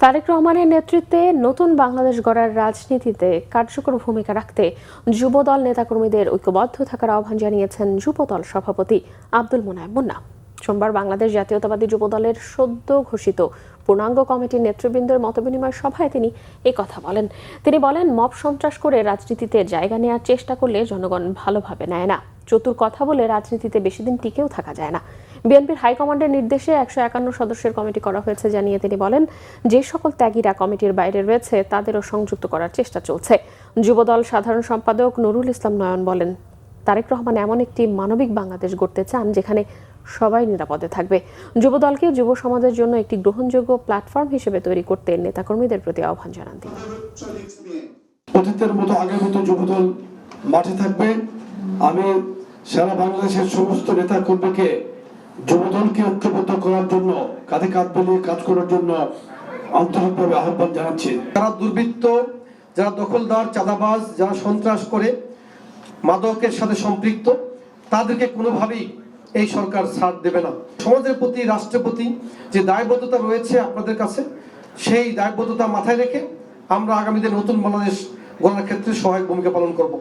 তারেক রহমানের নেতৃত্বে নতুন বাংলাদেশ গড়ার রাজনীতিতে কার্যকর ভূমিকা রাখতে যুবদল নেতাকর্মীদের ঐক্যবদ্ধ থাকার আহ্বান জানিয়েছেন যুবদল সভাপতি আব্দুল মোনায়েম মুন্না। সোমবার বাংলাদেশ জাতীয়তাবাদী যুবদলের সদ্য ঘোষিত পূর্ণাঙ্গ কমিটির নেতৃবৃন্দের মতবিনিময় সভায় তিনি কথা বলেন। তিনি বলেন, মব সন্ত্রাস করে রাজনীতিতে জায়গা নেওয়ার চেষ্টা করলে জনগণ ভালোভাবে নেয় না। চতুর কথা বলে রাজনীতিতে বেশি দিন টিকেও থাকা যায় না। বিএনপির হাইকমান্ডের নির্দেশে 151 সদস্যের কমিটি করা হয়েছে জানিয়ে তিনি বলেন, যে সকল ত্যাগীরা কমিটির বাইরে রয়েছে তাদেরও সংযুক্ত করার চেষ্টা চলছে। যুবদল সাধারণ সম্পাদক নুরুল ইসলাম নয়ন বলেন, তারেক রহমান এমন একটি মানবিক বাংলাদেশ গড়তে চান যেখানে সবাই নিরাপদে থাকবে। যুবদলকে যুব সমাজের জন্য একটি গ্রহণযোগ্য প্ল্যাটফর্ম হিসেবে তৈরি করতে নেতাকর্মীদের প্রতি আহ্বান জানান তিনি। অতীতের মতো আগের মতো যুবদল মাঠে থাকবে। আমি সারা বাংলাদেশের সমস্ত নেতাকর্মীকে যুবদলকে ঐক্যবদ্ধ করার জন্য, কাঁধে কাঁধ মিলিয়ে কাজ করার জন্য আন্তরিকভাবে আহ্বান জানাচ্ছি। যারা দুর্বৃত্ত, যারা দখলদার, চাঁদাবাজ, যারা সন্ত্রাস করে, মাদকের সাথে সম্পৃক্ত, তাদেরকে কোনোভাবেই এই সরকার ছাড় দেবে না। সমাজের প্রতি, রাষ্ট্রের প্রতি যে দায়বদ্ধতা রয়েছে আপনাদের কাছে, সেই দায়বদ্ধতা মাথায় রেখে আমরা আগামী দিনে নতুন বাংলাদেশ গড়ার ক্ষেত্রে সহায়ক ভূমিকা পালন করব।